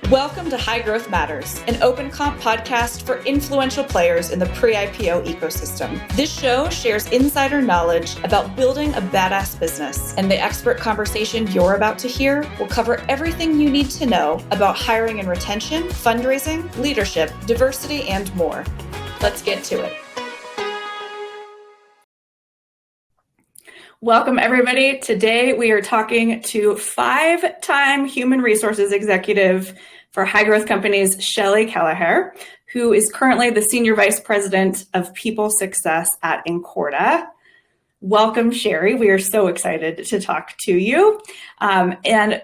Welcome to High Growth Matters, an open comp podcast for influential players in the pre-IPO ecosystem. This show shares insider knowledge about building a badass business, and the expert conversation you're about to hear will cover everything you need to know about hiring and retention, fundraising, leadership, diversity, and more. Let's get to it. Welcome, everybody. Today, we are talking to five-time human resources executive for high growth companies, Sheri Kelleher, who is currently the Senior Vice President of People Success at Incorta. Welcome, Sheri. We are so excited to talk to you. And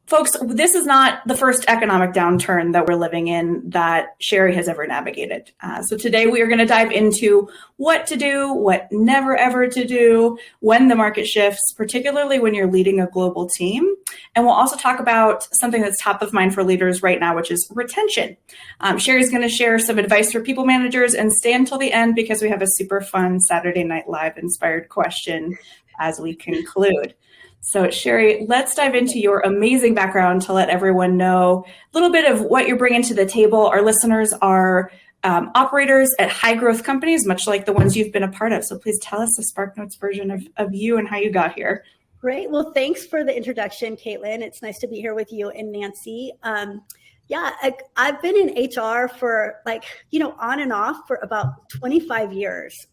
folks, this is not the first economic downturn that we're living in that Sheri has ever navigated. So today we are going to dive into what to do, what never ever to do when the market shifts, particularly when you're leading a global team. And we'll also talk about something that's top of mind for leaders right now, which is retention. Sheri's going to share some advice for people managers, and stay until the end because we have a super fun Saturday Night Live inspired question as we conclude. So Sheri, let's dive into your amazing background to let everyone know a little bit of what you're bringing to the table. Our listeners are operators at high growth companies, much like the ones you've been a part of. So please tell us the SparkNotes version of you and how you got here. Great. Well, thanks for the introduction, Caitlin. It's nice to be here with you and Nancy. I've been in HR for on and off for about 25 years,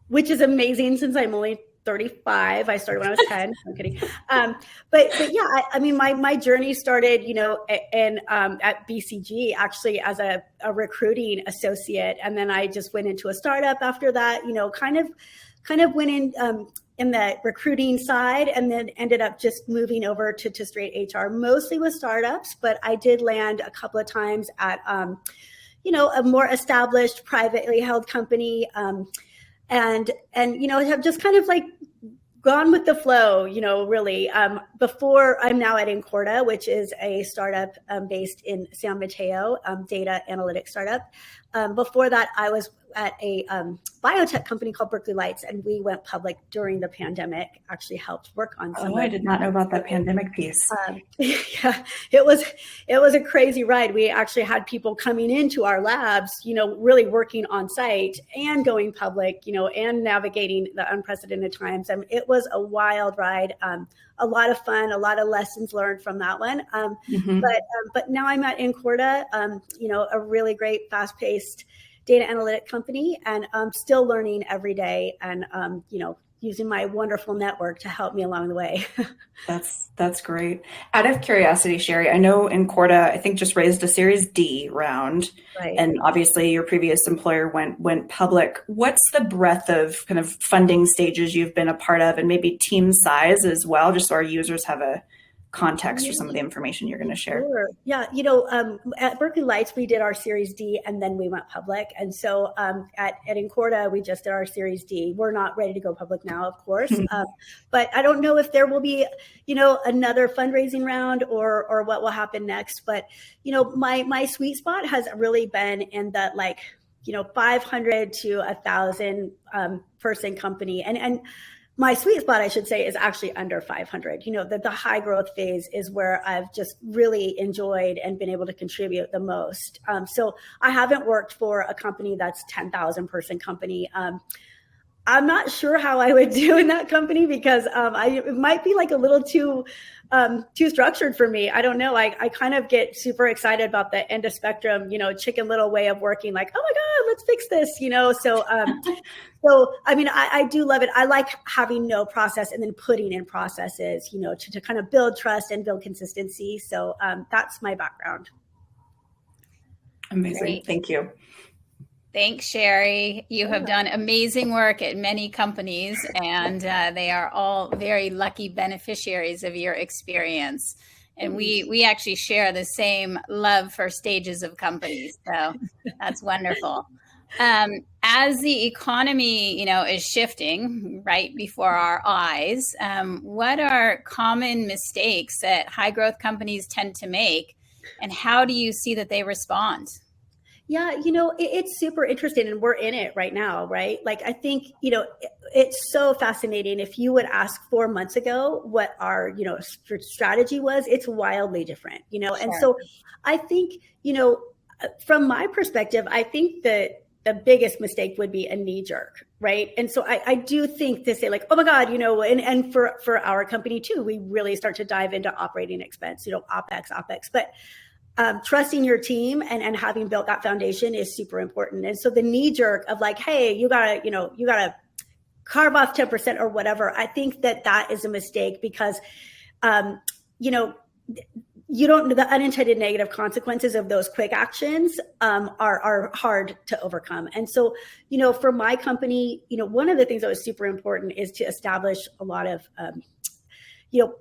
which is amazing since I'm only 35. I started when I was 10. I'm kidding. My journey started, at BCG actually as a recruiting associate. And then I just went into a startup after that, kind of went in the recruiting side, and then ended up just moving over to straight HR, mostly with startups. But I did land a couple of times at, a more established privately held company. And have just kind of gone with the flow, really. Before I'm now at Incorta, which is a startup based in San Mateo, data analytics startup. Before that, I was at a biotech company called Berkeley Lights, and we went public during the pandemic. Actually helped work on some. I did not know about that pandemic piece. Yeah, it was a crazy ride. We actually had people coming into our labs, really working on site and going public, and navigating the unprecedented times. It was a wild ride. A lot of fun, a lot of lessons learned from that one. But now I'm at Incorta, a really great, fast-paced data analytic company, and I'm still learning every day, and using my wonderful network to help me along the way. That's great. Out of curiosity, Sheri, I know Incorta, I think, just raised a Series D round, right? And obviously your previous employer went public. What's the breadth of kind of funding stages you've been a part of, and maybe team size as well, just so our users have a context for some of the information you're going to share? Sure. Yeah. At Berkeley Lights, we did our Series D, and then we went public. And so at Incorta, we just did our Series D. We're not ready to go public now, of course. But I don't know if there will be, another fundraising round or what will happen next. But, my sweet spot has really been in that 500 to 1,000 person company. And my sweet spot, I should say, is actually under 500. The high growth phase is where I've just really enjoyed and been able to contribute the most. So I haven't worked for a company that's 10,000 person company. I'm not sure how I would do in that company because it might be a little too structured for me. I don't know. I kind of get super excited about the end of spectrum, Chicken Little way of working. Oh my God, let's fix this, So, I do love it. I like having no process and then putting in processes, to kind of build trust and build consistency. So that's my background. Amazing. Great. Thank you. Thanks, Sheri. You have done amazing work at many companies, and they are all very lucky beneficiaries of your experience. And we actually share the same love for stages of companies. So that's wonderful. As the economy, is shifting right before our eyes, what are common mistakes that high growth companies tend to make, and how do you see that they respond? Yeah, it's super interesting, and we're in it right now, right? Like, I think, it's so fascinating. If you would ask 4 months ago what our, strategy was, it's wildly different, And Sure. so I think, from my perspective, I think that the biggest mistake would be a knee jerk, right? And so I do think to say like, oh my God, and for our company too, we really start to dive into operating expense, OpEx. But trusting your team and having built that foundation is super important. And so the knee jerk of like, hey, you gotta carve off 10% or whatever. I think that is a mistake because, you don't, the unintended negative consequences of those quick actions are hard to overcome. And so, for my company, one of the things that was super important is to establish a lot of,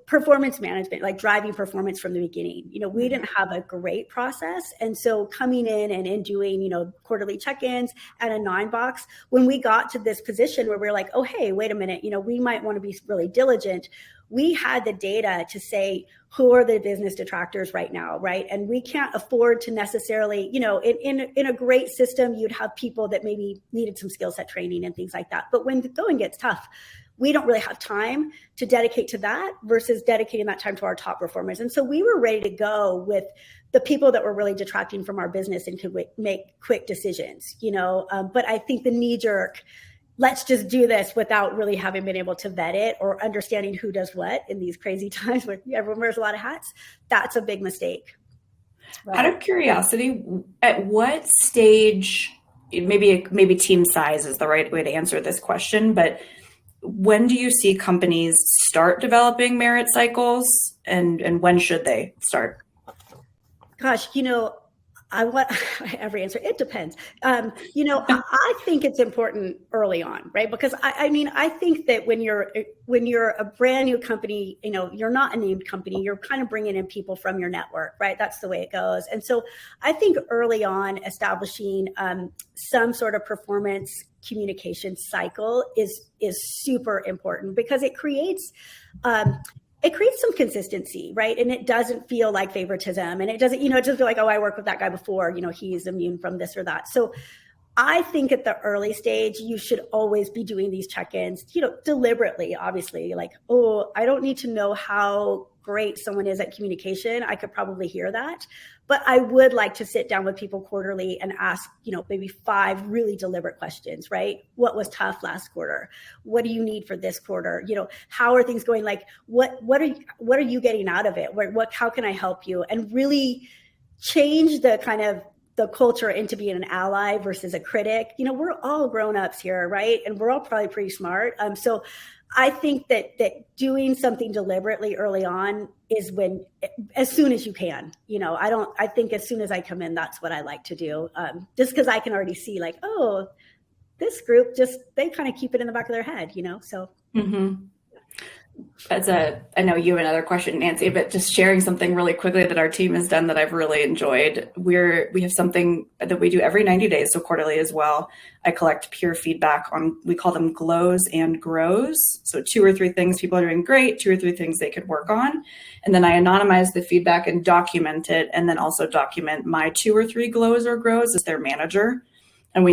performance management, like driving performance from the beginning. We didn't have a great process. And so coming in and doing, quarterly check-ins and a 9-box, when we got to this position where we're like, oh, hey, wait a minute, we might want to be really diligent. We had the data to say, who are the business detractors right now, right? And we can't afford to necessarily, in a great system, you'd have people that maybe needed some skill set training and things like that. But when the going gets tough, we don't really have time to dedicate to that versus dedicating that time to our top performers. And so we were ready to go with the people that were really detracting from our business and could make quick decisions, but I think the knee jerk, let's just do this without really having been able to vet it or understanding who does what in these crazy times where everyone wears a lot of hats, that's a big mistake. Right. Out of curiosity, at what stage, maybe team size is the right way to answer this question, but when do you see companies start developing merit cycles and when should they start? Gosh, I want every answer. It depends. I think it's important early on, right? Because I think that when you're a brand new company, you're not a named company, you're kind of bringing in people from your network, right? That's the way it goes. And so I think early on establishing some sort of performance communication cycle is super important because it creates some consistency, right? And it doesn't feel like favoritism, and it doesn't feel like, oh, I worked with that guy before, he's immune from this or that. So I think at the early stage, you should always be doing these check-ins, deliberately, obviously, like, oh, I don't need to know how great someone is at communication. I could probably hear that. But I would like to sit down with people quarterly and ask, maybe 5 really deliberate questions, right? What was tough last quarter? What do you need for this quarter? How are things going? Like, what are you getting out of it? How can I help you? And really change the kind of the culture into being an ally versus a critic. We're all grown-ups here, right? And we're all probably pretty smart. So I think that doing something deliberately early on is as soon as you can, I think as soon as I come in, that's what I like to do. Just because I can already see like, oh, this group they kind of keep it in the back of their head, so. Mm-hmm. I know you have another question, Nancy, but just sharing something really quickly that our team has done that I've really enjoyed. We have something that we do every 90 days, so quarterly as well. I collect peer feedback we call them glows and grows. So 2 or 3 things people are doing great, 2 or 3 things they could work on. And then I anonymize the feedback and document it, and then also document my 2 or 3 glows or grows as their manager. And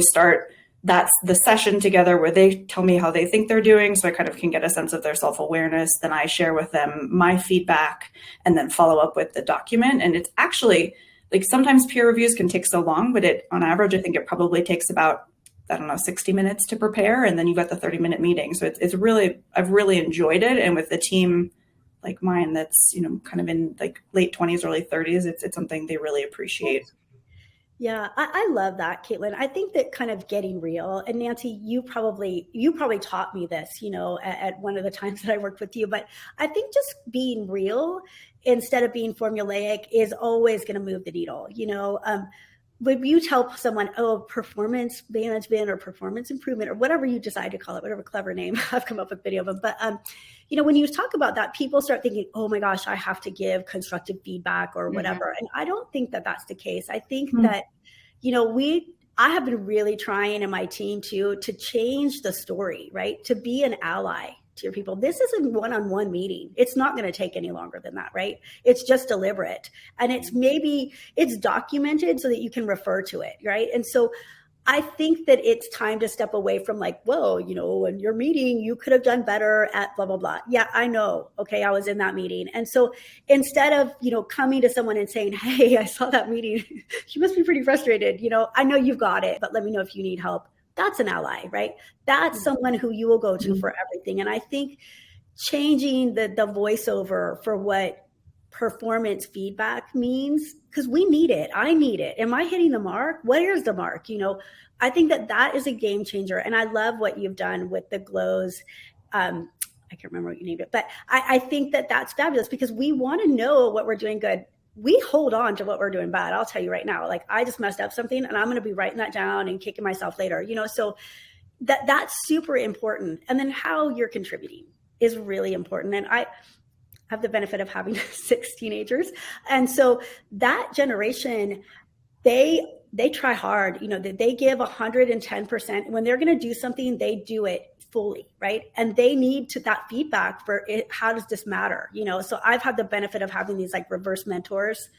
that's the session together where they tell me how they think they're doing, so I kind of can get a sense of their self-awareness. Then I share with them my feedback and then follow up with the document. And it's actually, like, sometimes peer reviews can take so long, but on average, I think it probably takes about, 60 minutes to prepare. And then you've got the 30-minute meeting. So I've really enjoyed it. And with the team like mine, that's, kind of in like late 20s, early 30s, it's something they really appreciate. Yeah, I love that, Caitlin. I think that kind of getting real, and Nancy, you probably taught me this, at one of the times that I worked with you, but I think just being real instead of being formulaic is always going to move the needle. When you tell someone, oh, performance management or performance improvement or whatever you decide to call it, whatever clever name, I've come up with many of them. But, when you talk about that, people start thinking, oh my gosh, I have to give constructive feedback or whatever. Mm-hmm. And I don't think that that's the case. I think that, I have been really trying in my team to change the story, right? To be an ally, to your people, this is a one-on-one meeting. It's not going to take any longer than that, right? It's just deliberate. And it's documented so that you can refer to it, right? And so I think that it's time to step away from like, whoa, in your meeting, you could have done better at blah, blah, blah. Yeah, I know. Okay, I was in that meeting. And so instead of, coming to someone and saying, hey, I saw that meeting, you must be pretty frustrated. I know you've got it, but let me know if you need help. That's an ally, right? That's someone who you will go to for everything. And I think changing the voiceover for what performance feedback means, because we need it. I need it. Am I hitting the mark? Where's the mark? I think that is a game changer. And I love what you've done with the glows. I can't remember what you named it, but I think that's fabulous, because we want to know what we're doing good. We hold on to what we're doing bad. I'll tell you right now, like I just messed up something and I'm going to be writing that down and kicking myself later, so that's super important. And then how you're contributing is really important. And I have the benefit of having 6 teenagers. And so that generation, they try hard, they give 110%. When they're going to do something, they do it fully, right? And they need that feedback for it. How does this matter? So I've had the benefit of having these like reverse mentors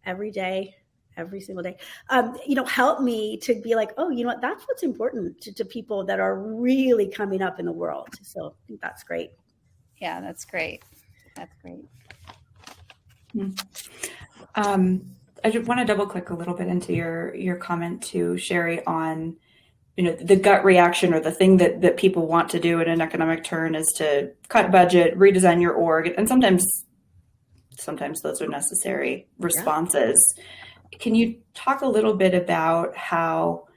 every single day, help me to be like, oh, what, that's what's important to people that are really coming up in the world. So I think that's great. Yeah, that's great. That's great. I just want to double click a little bit into your comment to Sheri on, the gut reaction, or the thing that people want to do in an economic turn is to cut budget, redesign your org. And sometimes those are necessary responses. Yeah. Can you talk a little bit about how,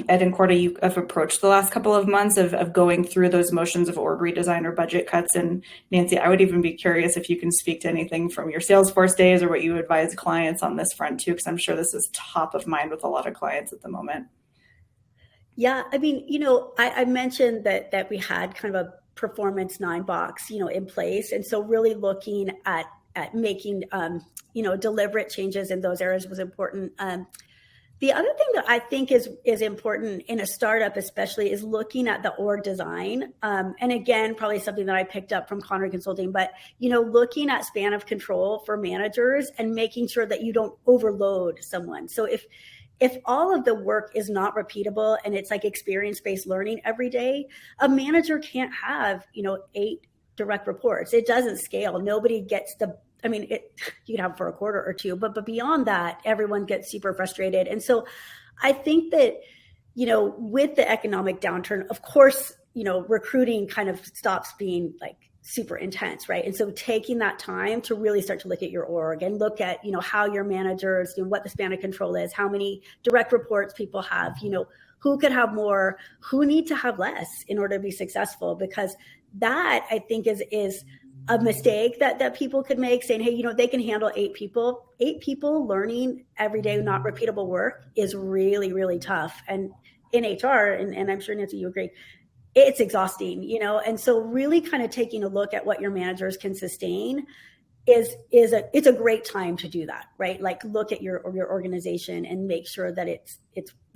at Incorta, you have approached the last couple of months of going through those motions of org redesign or budget cuts? And Nancy, I would even be curious if you can speak to anything from your Salesforce days or what you advise clients on this front too, because I'm sure this is top of mind with a lot of clients at the moment. Yeah, I mean, I mentioned that we had kind of a performance 9 box, in place. And so really looking at making, deliberate changes in those areas was important. The other thing that I think is important in a startup, especially, is looking at the org design. And again, probably something that I picked up from Connery Consulting, but, looking at span of control for managers and making sure that you don't overload someone. So if all of the work is not repeatable and it's like experience-based learning every day, a manager can't have, 8 direct reports. It doesn't scale. Nobody gets you can have for a quarter or 2, but beyond that, everyone gets super frustrated. And so I think that, with the economic downturn, of course, recruiting kind of stops being like super intense, right? And so taking that time to really start to look at your org and look at, how your managers, what the span of control is, how many direct reports people have, who could have more, who need to have less in order to be successful, because that I think is a mistake that people could make, saying, hey, they can handle 8 people. 8 people learning every day, not repeatable work is really, really tough. And in HR, and I'm sure Nancy, you agree, it's exhausting, and so really kind of taking a look at what your managers can sustain it's a great time to do that, right? Like look at your organization and make sure that it's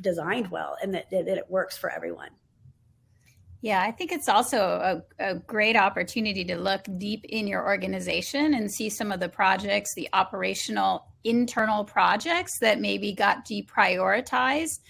designed well and that it works for everyone. Yeah, I think it's also a great opportunity to look deep in your organization and see some of the projects, the operational internal projects that maybe got deprioritized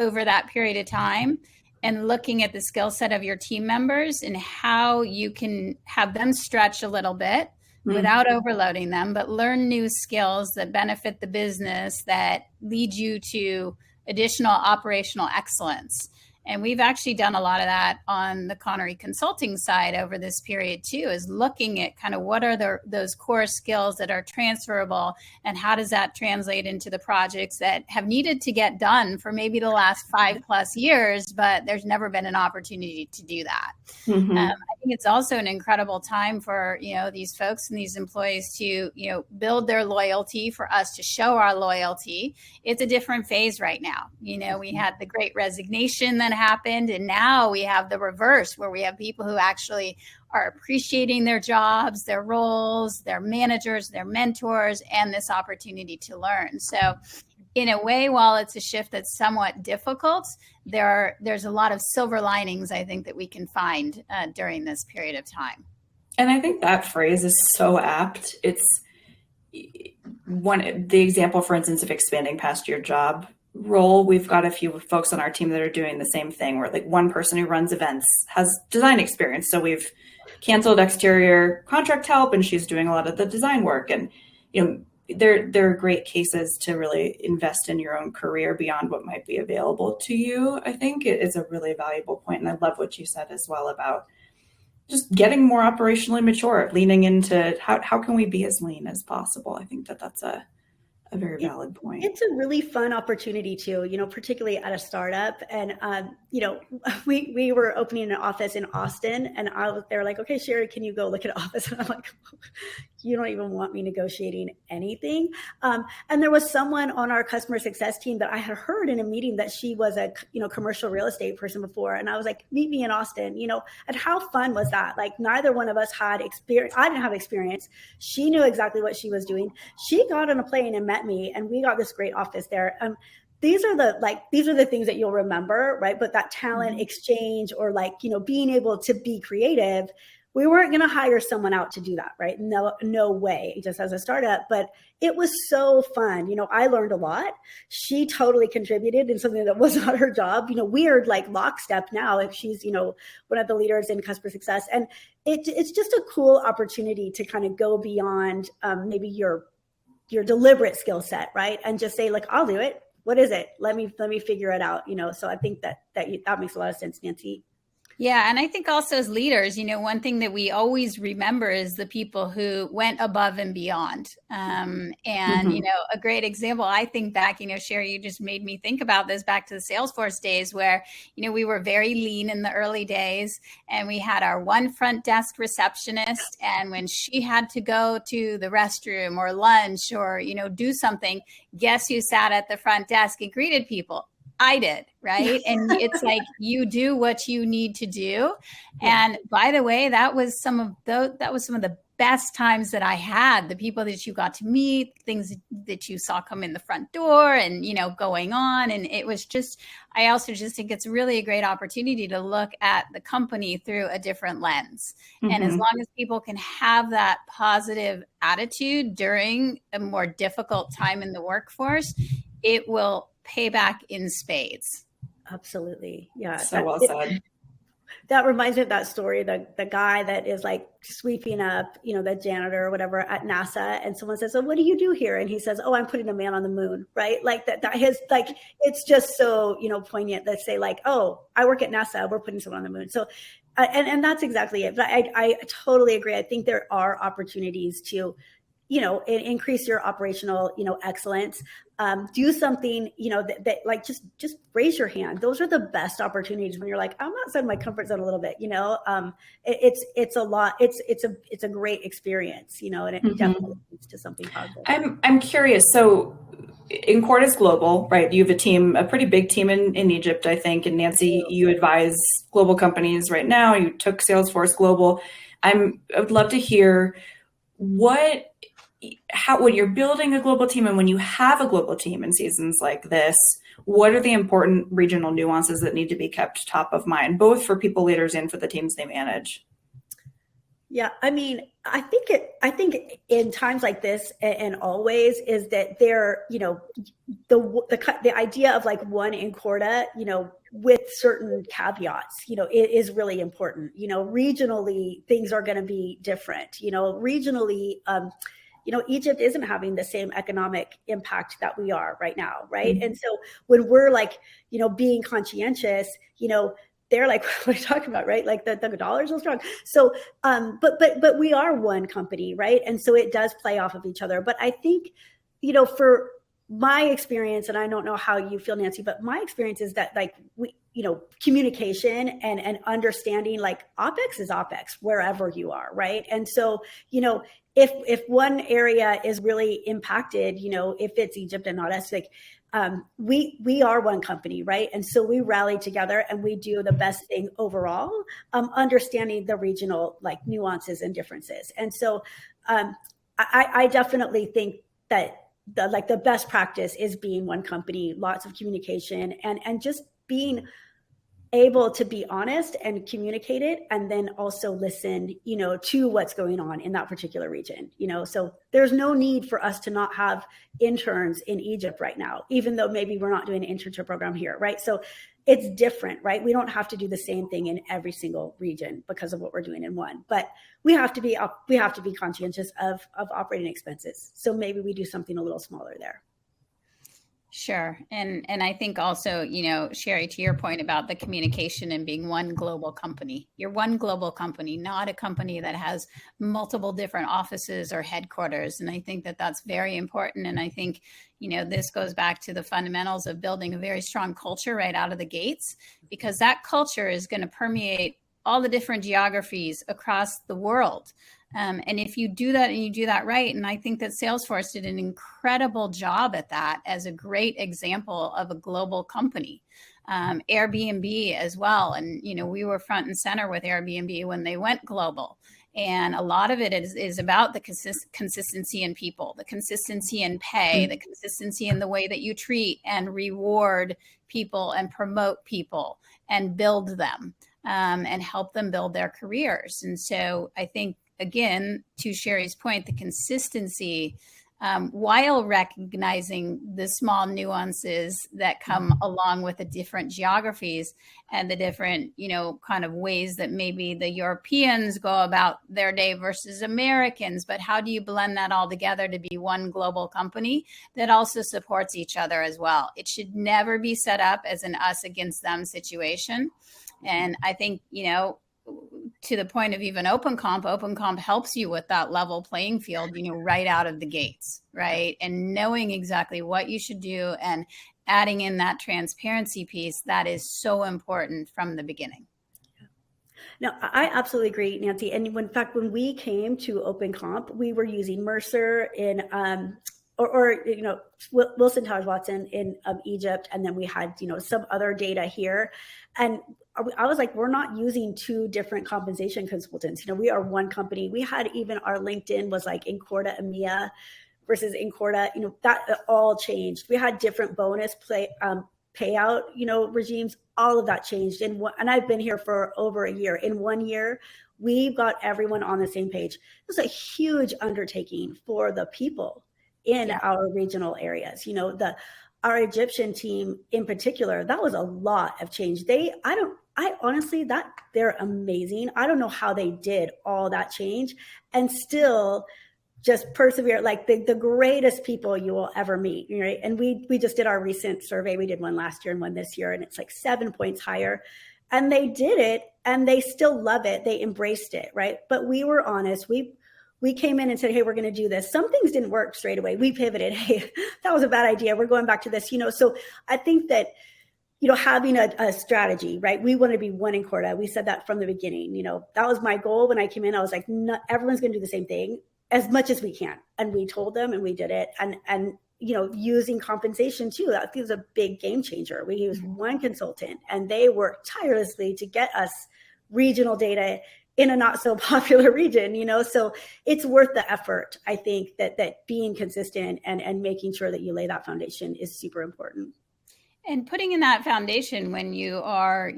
over that period of time, and looking at the skill set of your team members and how you can have them stretch a little bit without overloading them, but learn new skills that benefit the business, that lead you to additional operational excellence. And we've actually done a lot of that on the Connery Consulting side over this period too, is looking at kind of what are those core skills that are transferable, and how does that translate into the projects that have needed to get done for maybe the last 5+ years, but there's never been an opportunity to do that. I think it's also an incredible time for, these folks and these employees to, build their loyalty, for us to show our loyalty. It's a different phase right now. We had the Great Resignation that happened, and now we have the reverse, where we have people who actually are appreciating their jobs, their roles, their managers, their mentors, and this opportunity to learn. So in a way, while it's a shift that's somewhat difficult, there's a lot of silver linings, I think, that we can find during this period of time. And I think that phrase is so apt. It's the example, for instance, of expanding past your job role. We've got a few folks on our team that are doing the same thing, where like one person who runs events has design experience. So we've canceled exterior contract help and she's doing a lot of the design work. And, there are great cases to really invest in your own career beyond what might be available to you. I think it is a really valuable point. And I love what you said as well about just getting more operationally mature, leaning into how can we be as lean as possible. I think that's a very valid point. It's a really fun opportunity too, particularly at a startup. And, we were opening an office in Austin and they were like, okay, Sheri, can you go look at an office? And I'm like, you don't even want me negotiating anything. And there was someone on our customer success team that I had heard in a meeting that she was a, commercial real estate person before. And I was like, meet me in Austin, and how fun was that? Like neither one of us had experience. I didn't have experience. She knew exactly what she was doing. She got on a plane and met me and we got this great office there. These are the things that you'll remember, right? But that talent exchange or being able to be creative, we weren't going to hire someone out to do that, right? No way, just as a startup, but it was so fun. I learned a lot. She totally contributed in something that was not her job. We're like lockstep now if she's, one of the leaders in customer success. And it's just a cool opportunity to kind of go beyond maybe your deliberate skill set, right? And just say like, I'll do it. What is it? Let me figure it out. So I think that makes a lot of sense, Nancy. Yeah. And I think also as leaders, one thing that we always remember is the people who went above and beyond. A great example, I think back, Sheri, you just made me think about this back to the Salesforce days where, we were very lean in the early days and we had our one front desk receptionist. And when she had to go to the restroom or lunch or, do something, guess who sat at the front desk and greeted people? I did, right? And it's like you do what you need to do. And by the way, that was some of the best times that I had, the people that you got to meet, things that you saw come in the front door and, going on. And it was just, I also just think it's really a great opportunity to look at the company through a different lens. And as long as people can have that positive attitude during a more difficult time in the workforce, it will pay back in spades. Absolutely. Yeah. So well said. That reminds me of that story, the guy that is like sweeping up, the janitor or whatever at NASA. And someone says, "So what do you do here?" And he says, "Oh, I'm putting a man on the moon." Right. Like that his, like, it's just so, poignant that say like, "Oh, I work at NASA. We're putting someone on the moon." So, and that's exactly it. But I totally agree. I think there are opportunities to, increase your operational, excellence. Do something, that like, just raise your hand. Those are the best opportunities when you're like, I'm outside my comfort zone a little bit, it's a lot. It's a great experience, and it definitely leads to something positive. I'm curious. So Incorta is global, right? You have a pretty big team in Egypt, I think. And Nancy, you advise global companies right now. You took Salesforce global. I would love to hear when you're building a global team and when you have a global team in seasons like this, what are the important regional nuances that need to be kept top of mind, both for people leaders and for the teams they manage? Yeah, I mean, I think in times like this and always is that there, the idea of like one Incorta, with certain caveats, it is really important. Regionally, things are going to be different. Regionally, Egypt isn't having the same economic impact that we are right now, right? And so when we're like, being conscientious, they're like, what are you talking about, right? Like the dollar's so strong. So, but we are one company, right? And so it does play off of each other. But I think, for my experience, and I don't know how you feel, Nancy, but my experience is that like communication and understanding like OpEx is OpEx wherever you are, right? And so, if one area is really impacted, if it's Egypt and not us, like we are one company, right? And so we rally together and we do the best thing overall, understanding the regional like nuances and differences. And so I definitely think that the best practice is being one company, lots of communication, and just being able to be honest and communicate it, and then also listen, to what's going on in that particular region. So there's no need for us to not have interns in Egypt right now, even though maybe we're not doing an internship program here, right? So it's different, right? We don't have to do the same thing in every single region because of what we're doing in one, but we have to be conscientious of operating expenses. So maybe we do something a little smaller there. Sure. And I think also, Sheri, to your point about the communication and being one global company, you're one global company, not a company that has multiple different offices or headquarters. And I think that that's very important. And I think, this goes back to the fundamentals of building a very strong culture right out of the gates, because that culture is going to permeate all the different geographies across the world. And if you do that and you do that right, and I think that Salesforce did an incredible job at that as a great example of a global company. Airbnb as well. And, we were front and center with Airbnb when they went global. And a lot of it is about the consistency in people, the consistency in pay, the consistency in the way that you treat and reward people and promote people and build them and help them build their careers. And so I think, again, to Sheri's point, the consistency, while recognizing the small nuances that come along with the different geographies and the different, kind of ways that maybe the Europeans go about their day versus Americans. But how do you blend that all together to be one global company that also supports each other as well? It should never be set up as an us against them situation. And I think, to the point of even OpenComp helps you with that level playing field, right out of the gates, right? And knowing exactly what you should do and adding in that transparency piece, that is so important from the beginning. No, I absolutely agree, Nancy. And in fact, when we came to OpenComp, we were using Mercer in, Wilson Towers Watson in Egypt. And then we had, some other data here. And I was like, we're not using two different compensation consultants. We are one company. We had even our LinkedIn was like Incorta EMEA versus Incorta, that all changed. We had different bonus payout, regimes. All of that changed. And I've been here for over a year. In 1 year, we got everyone on the same page. It was a huge undertaking for the people in our regional areas. Our Egyptian team in particular, that was a lot of change. I honestly, they're amazing. I don't know how they did all that change and still just persevere, like the greatest people you will ever meet, right? And we just did our recent survey. We did one last year and one this year, and it's like 7 points higher. And they did it and they still love it. They embraced it, right? But we were honest. We came in and said, hey, we're going to do this. Some things didn't work straight away. We pivoted. Hey, that was a bad idea. We're going back to this, So I think that, having a strategy, right? We want to be one Incorta. We said that from the beginning. That was my goal when I came in. I was like, no, everyone's going to do the same thing as much as we can. And we told them and we did it. And using compensation too, that was a big game changer. We used one consultant and they worked tirelessly to get us regional data in a not so popular region, so it's worth the effort. I think that being consistent and making sure that you lay that foundation is super important. And putting in that foundation when you are,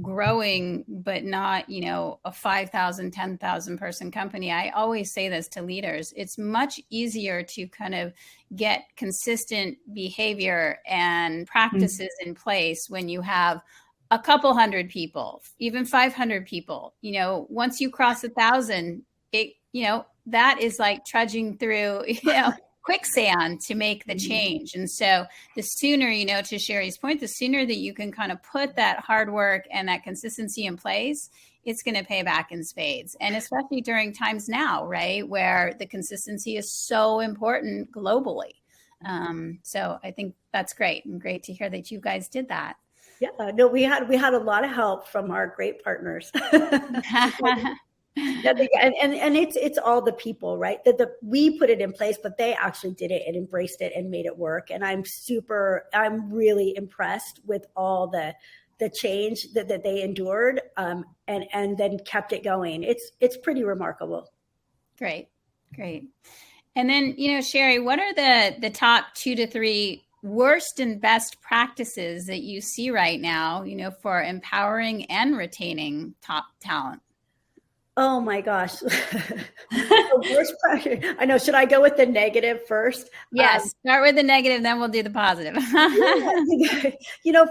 growing, but not, a 5,000, 10,000 person company. I always say this to leaders. It's much easier to kind of get consistent behavior and practices in place when you have a couple hundred people, even 500 people. Once you cross 1,000, that is like trudging through, quicksand to make the change. And so the sooner, to Sheri's point, the sooner that you can kind of put that hard work and that consistency in place, it's going to pay back in spades. And especially during times now, right, where the consistency is so important globally. So I think that's great, and great to hear that you guys did that. Yeah, no, we had a lot of help from our great partners. And it's all the people, right? That we put it in place, but they actually did it and embraced it and made it work. And I'm really impressed with all the change that they endured, and then kept it going. It's pretty remarkable. Great. And then, Sheri, what are the top 2 to 3 worst and best practices that you see right now, for empowering and retaining top talent? Oh my gosh. The worst practice. I know. Should I go with the negative first? Yes. Start with the negative, then we'll do the positive.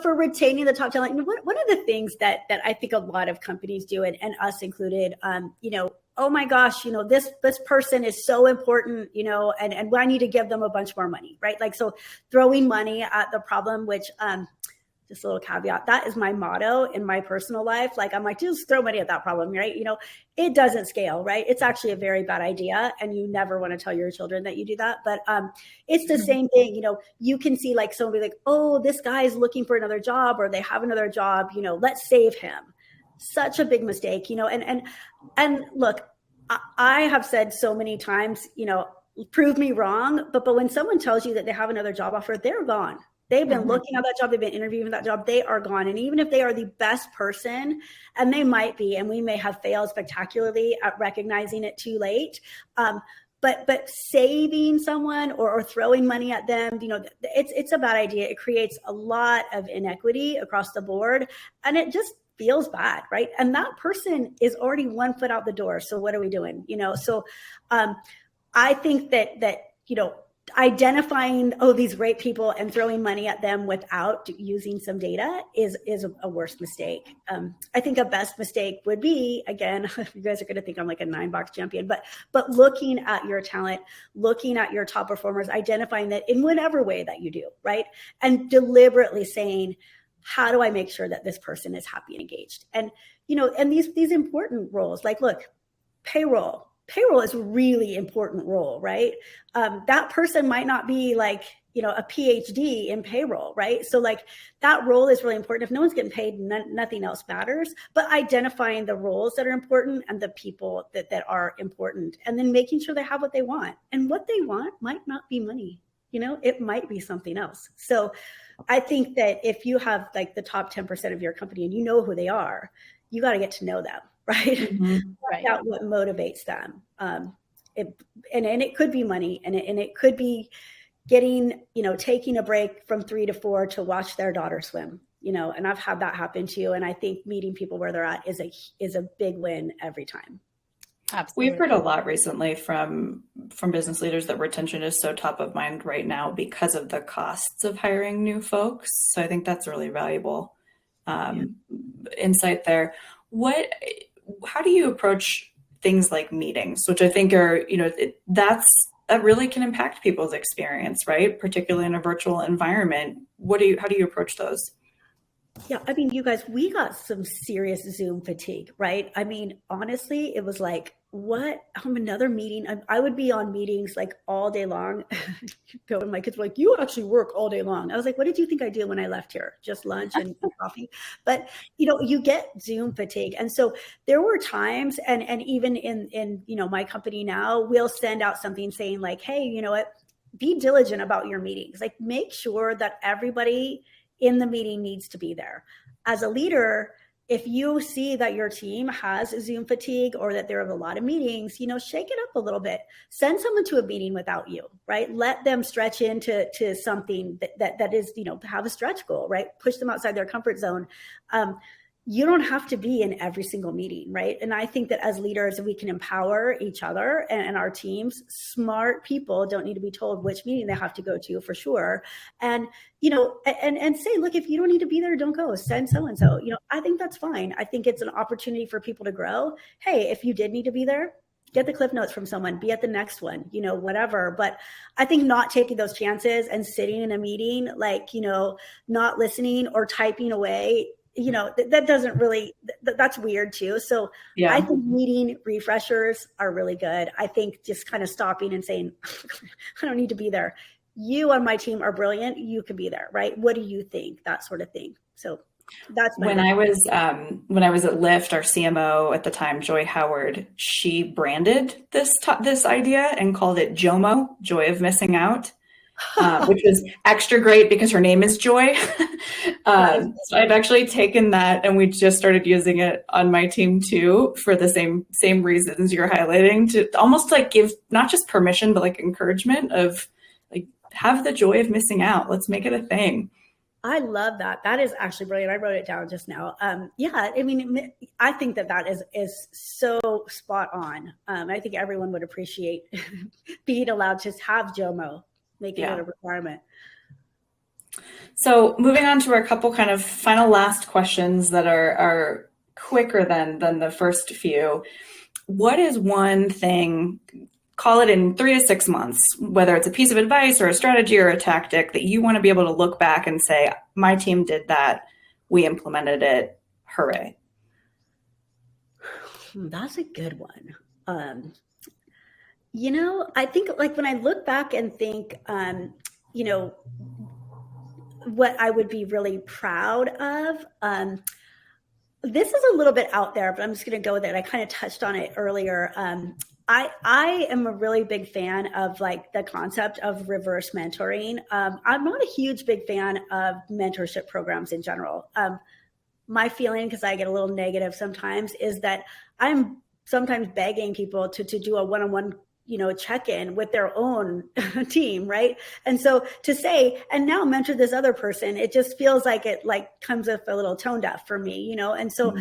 For retaining the top talent, one of the things that I think a lot of companies do, and us included, oh my gosh, this person is so important, and I need to give them a bunch more money, right? Like, so throwing money at the problem, which, just a little caveat, that is my motto in my personal life. Like, I'm like, just throw money at that problem, right? It doesn't scale, right? It's actually a very bad idea. And you never want to tell your children that you do that. But it's the same thing. You can see like someone be like, oh, this guy's looking for another job, or they have another job, let's save him. Such a big mistake, and look, I have said so many times, prove me wrong. But when someone tells you that they have another job offer, they're gone. They've been looking at that job. They've been interviewing for that job. They are gone. And even if they are the best person, and they might be, and we may have failed spectacularly at recognizing it too late, but saving someone or throwing money at them, it's a bad idea. It creates a lot of inequity across the board, and it just feels bad, right? And that person is already 1 foot out the door. So what are we doing? So I think that identifying, these great people and throwing money at them without using some data is a worse mistake. I think a best mistake would be, again, you guys are going to think I'm like a 9-box champion, but looking at your talent, looking at your top performers, identifying that in whatever way that you do, right? And deliberately saying, how do I make sure that this person is happy and engaged? And, and these important roles, like, look, payroll is a really important role, right? That person might not be like, a PhD in payroll, right? So like that role is really important. If no one's getting paid, nothing else matters, but identifying the roles that are important and the people that are important, and then making sure they have what they want. And what they want might not be money. It might be something else. So I think that if you have like the top 10% of your company and you know who they are, you got to get to know them. Right. Find out what motivates them. And it could be money, and it could be getting, taking a break from 3 to 4 to watch their daughter swim, and I've had that happen too. And I think meeting people where they're at is a big win every time. Absolutely. We've heard a lot recently from business leaders that retention is so top of mind right now because of the costs of hiring new folks. So I think that's really valuable insight there. How do you approach things like meetings, which I think are, that really can impact people's experience, right? Particularly in a virtual environment. How do you approach those? Yeah. I mean, you guys, we got some serious Zoom fatigue, right? I mean, honestly, it was like, what? Another meeting. I would be on meetings like all day long. And my kids were like, you actually work all day long. I was like, what did you think I did when I left here? Just lunch and coffee. But, you get Zoom fatigue. And so there were times, and even in my company now, we'll send out something saying like, hey, you know what? Be diligent about your meetings. Like, make sure that everybody in the meeting needs to be there. As a leader, if you see that your team has Zoom fatigue or that there are a lot of meetings, shake it up a little bit. Send someone to a meeting without you, right? Let them stretch into something that is, have a stretch goal, right? Push them outside their comfort zone. You don't have to be in every single meeting, right? And I think that as leaders, we can empower each other and our teams. Smart people don't need to be told which meeting they have to go to, for sure. And, and say, look, if you don't need to be there, don't go. Send so-and-so. I think that's fine. I think it's an opportunity for people to grow. Hey, if you did need to be there, get the cliff notes from someone, be at the next one, whatever. But I think not taking those chances and sitting in a meeting, like, not listening or typing away, that doesn't really, that's weird too. So yeah. I think meeting refreshers are really good. I think just kind of stopping and saying, I don't need to be there. You on my team are brilliant. You can be there, right? What do you think? That sort of thing. So that's when I was at Lyft, our CMO at the time, Joy Howard, she branded this idea and called it JOMO, Joy of Missing Out. which was extra great because her name is Joy. So I've actually taken that and we just started using it on my team too for the same reasons you're highlighting, to almost like give not just permission, but like encouragement of like, have the joy of missing out. Let's make it a thing. I love that. That is actually brilliant. I wrote it down just now. Yeah, I mean, I think that is so spot on. I think everyone would appreciate being allowed to have JOMO, making it a requirement. So moving on to our couple kind of final last questions that are quicker than the first few. What is one thing, call it in 3 to 6 months, whether it's a piece of advice or a strategy or a tactic, that you want to be able to look back and say, my team did that, we implemented it, hooray? That's a good one. I think like when I look back and think, what I would be really proud of, this is a little bit out there, but I'm just going to go with it. I kind of touched on it earlier. I am a really big fan of like the concept of reverse mentoring. I'm not a huge big fan of mentorship programs in general. My feeling, because I get a little negative sometimes, is that I'm sometimes begging people to do a one-on-one check-in with their own team, right? And so to say, and now mentor this other person, it just feels like it like comes up a little tone deaf for me, And so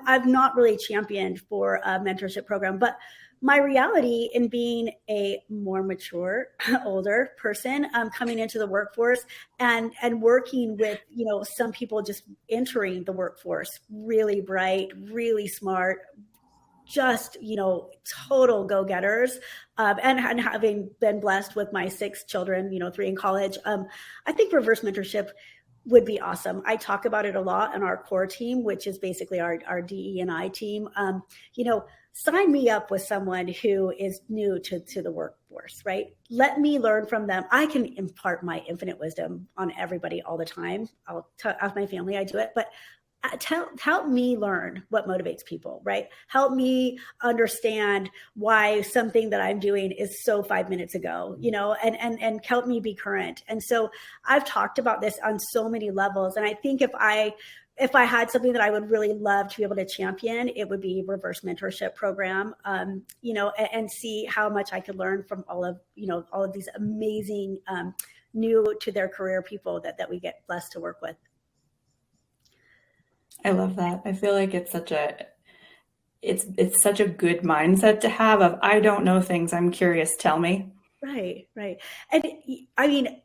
I've not really championed for a mentorship program, but my reality in being a more mature, older person coming into the workforce and working with, some people just entering the workforce, really bright, really smart, just, total go-getters, and having been blessed with my 6 children, 3 in college, I think reverse mentorship would be awesome. I talk about it a lot on our core team, which is basically our DE&I team. Sign me up with someone who is new to the workforce, right? Let me learn from them. I can impart my infinite wisdom on everybody all the time. I'll tell my family I do it, but help me learn what motivates people, right? Help me understand why something that I'm doing is so 5 minutes ago, and help me be current. And so I've talked about this on so many levels. And I think if I had something that I would really love to be able to champion, it would be reverse mentorship program, and see how much I could learn from all of these amazing, new to their career people that we get blessed to work with. I love that. I feel like it's such a good mindset to have of, I don't know things, I'm curious, tell me. Right. And I mean,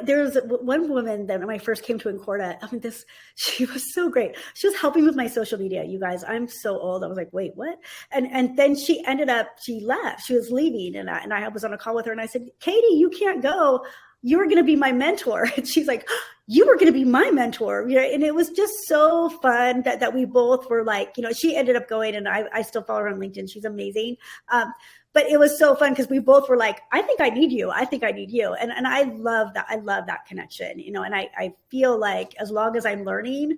there's one woman that when I first came to Incorta, she was so great. She was helping with my social media. You guys, I'm so old. I was like, wait, what? And then she left. She was leaving. And I was on a call with her and I said, Katie, you can't go. You're going to be my mentor. And she's like, you were going to be my mentor. And it was just so fun that we both were like, she ended up going, and I still follow her on LinkedIn. She's amazing. But it was so fun because we both were like, I think I need you. I think I need you. And I love that. I love that connection, and I feel like as long as I'm learning,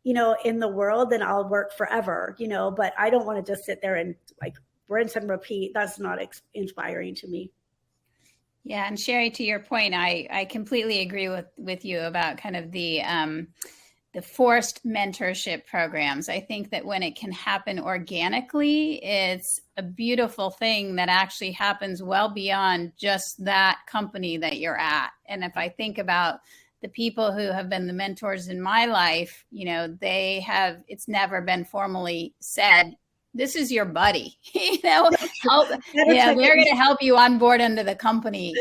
in the world, then I'll work forever, but I don't want to just sit there and like rinse and repeat. That's not inspiring to me. Yeah. And Sheri, to your point, I completely agree with you about kind of the forced mentorship programs. I think that when it can happen organically, it's a beautiful thing that actually happens well beyond just that company that you're at. And if I think about the people who have been the mentors in my life, it's never been formally said, this is your buddy, they're going to help you onboard into the company.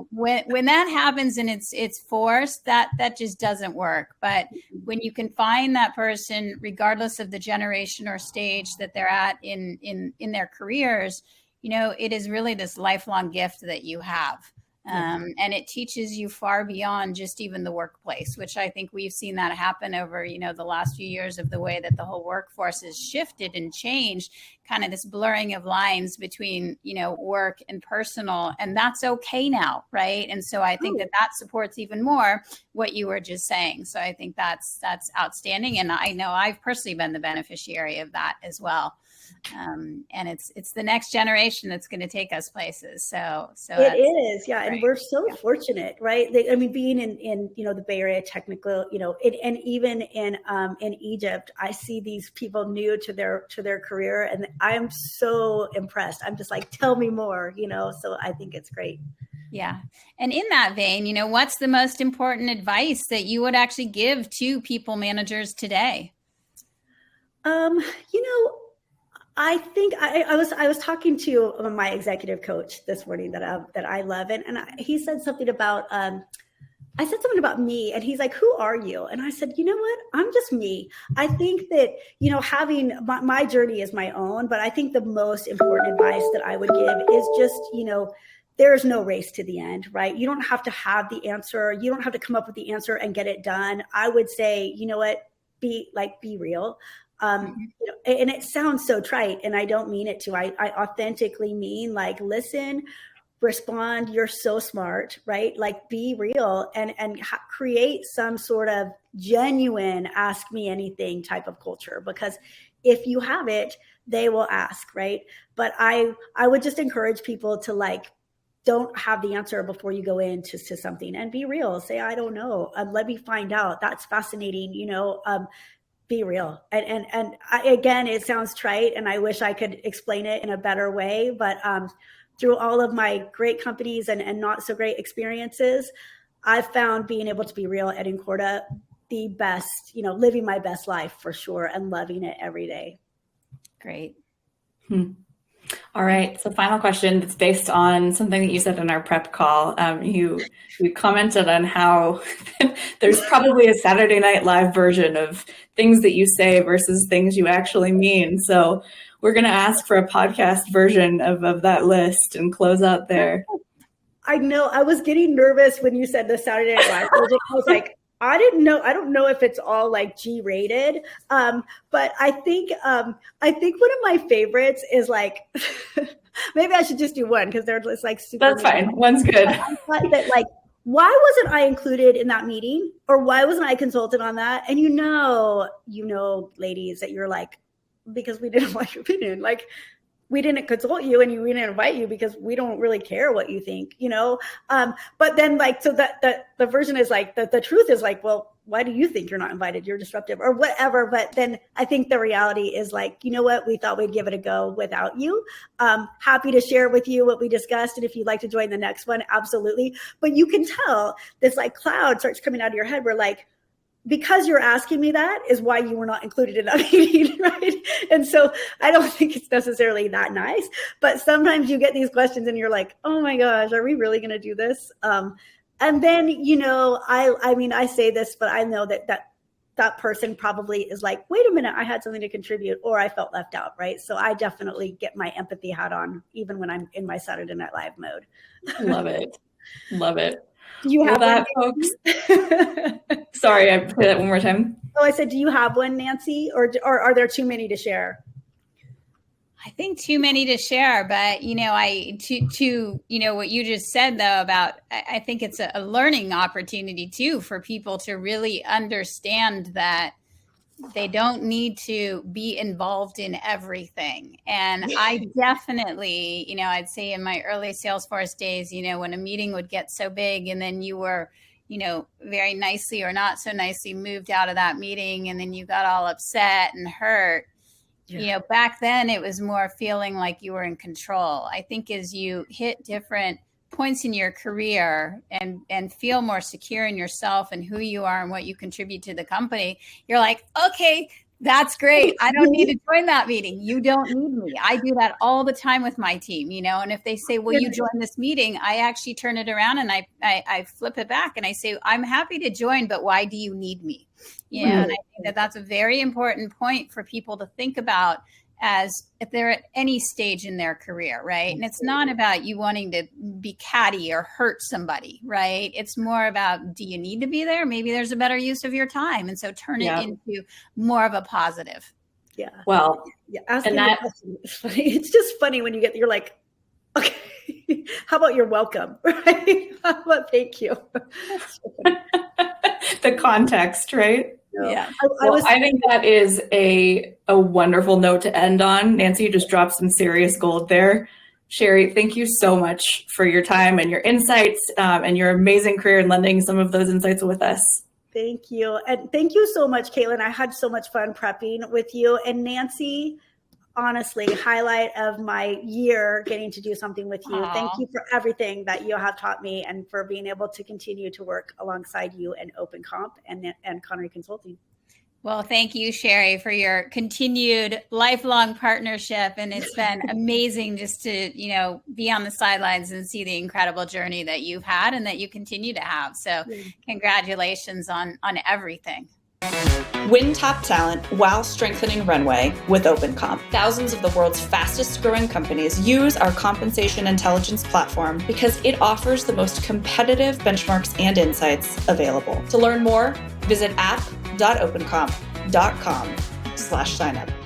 When that happens and it's forced, that just doesn't work. But when you can find that person, regardless of the generation or stage that they're at in their careers, it is really this lifelong gift that you have. And it teaches you far beyond just even the workplace, which I think we've seen that happen over, the last few years of the way that the whole workforce has shifted and changed, kind of this blurring of lines between, work and personal. And that's okay now, right? And so I think that supports even more what you were just saying. So I think that's outstanding. And I know I've personally been the beneficiary of that as well. And it's the next generation that's going to take us places. So it is, yeah, right. And we're so fortunate, right? I mean, being in the Bay Area technical, and even in Egypt, I see these people new to their career, and I'm so impressed. I'm just like, tell me more, So I think it's great. Yeah. And in that vein, what's the most important advice that you would actually give to people managers today? I think I was talking to my executive coach this morning that I love, and he said something about I said something about me, and he's like, "Who are you?" And I said, "You know what? I'm just me." I think that having my journey is my own, but I think the most important advice that I would give is just there's no race to the end, right? You don't have to have the answer. You don't have to come up with the answer and get it done. I would say, you know what? Be real. And it sounds so trite, and I don't mean it to. I authentically mean like, listen, respond. You're so smart, right? Like, be real and create some sort of genuine ask me anything type of culture, because if you have it, they will ask, right? But I would just encourage people to don't have the answer before you go into something, and be real. Say, I don't know. Let me find out. That's fascinating. Be real. And again, it sounds trite, and I wish I could explain it in a better way. But through all of my great companies and not so great experiences, I've found being able to be real at Incorta the best, living my best life for sure, and loving it every day. Great. All right. So final question that's based on something that you said in our prep call. You commented on how there's probably a Saturday Night Live version of things that you say versus things you actually mean. So we're going to ask for a podcast version of that list and close out there. I know. I was getting nervous when you said the Saturday Night Live version. I was like, I don't know if it's all like G-rated, but I think one of my favorites is like, maybe I should just do one because they're just like super. That's fine. One's good. I thought that why wasn't I included in that meeting, or why wasn't I consulted on that? And ladies, that you're like, because we didn't like your opinion, like, we didn't consult you and we didn't invite you because we don't really care what you think, but then so that the version is like, the truth is like, well, why do you think you're not invited? You're disruptive or whatever. But then I think the reality is like, you know what, we thought we'd give it a go without you. Happy to share with you what we discussed. And if you'd like to join the next one, absolutely. But you can tell this cloud starts coming out of your head. We're like, because you're asking me that is why you were not included in that meeting, right? And so I don't think it's necessarily that nice, but sometimes you get these questions and you're like, oh my gosh, are we really going to do this? And then, I say this, but I know that person probably is like, wait a minute, I had something to contribute, or I felt left out, right? So I definitely get my empathy hat on, even when I'm in my Saturday Night Live mode. Love it. Love it. Do you have that, folks? Sorry, I play that one more time. Oh, I said, do you have one, Nancy, or are there too many to share? I think too many to share, but what you just said though about, I think it's a learning opportunity too for people to really understand that they don't need to be involved in everything. And I definitely, I'd say in my early Salesforce days, when a meeting would get so big and then you were, very nicely or not so nicely moved out of that meeting, and then you got all upset and hurt. Yeah. Back then it was more feeling like you were in control. I think as you hit different points in your career and feel more secure in yourself and who you are and what you contribute to the company, you're like, okay, that's great. I don't need to join that meeting. You don't need me. I do that all the time with my team, and if they say, will you join this meeting? I actually turn it around and I flip it back and I say, I'm happy to join, but why do you need me? And I think that's a very important point for people to think about as if they're at any stage in their career, right? And it's not about you wanting to be catty or hurt somebody, right? It's more about, do you need to be there? Maybe there's a better use of your time. And so turn it into more of a positive. Yeah. Well, asking the question is funny. It's just funny when you're like, okay, how about you're welcome, right? How about thank you? The context, right? Yeah. I think that is a wonderful note to end on. Nancy, you just dropped some serious gold there. Sheri, thank you so much for your time and your insights and your amazing career in lending some of those insights with us. Thank you. And thank you so much, Caitlin. I had so much fun prepping with you. And Nancy, honestly, highlight of my year getting to do something with you. Aww. Thank you for everything that you have taught me and for being able to continue to work alongside you and OpenComp and Connery Consulting. Well, thank you, Sheri, for your continued lifelong partnership. And it's been amazing just to, be on the sidelines and see the incredible journey that you've had and that you continue to have. So congratulations on everything. Win top talent while strengthening runway with OpenComp. Thousands of the world's fastest growing companies use our compensation intelligence platform because it offers the most competitive benchmarks and insights available. To learn more, visit app.opencomp.com/signup.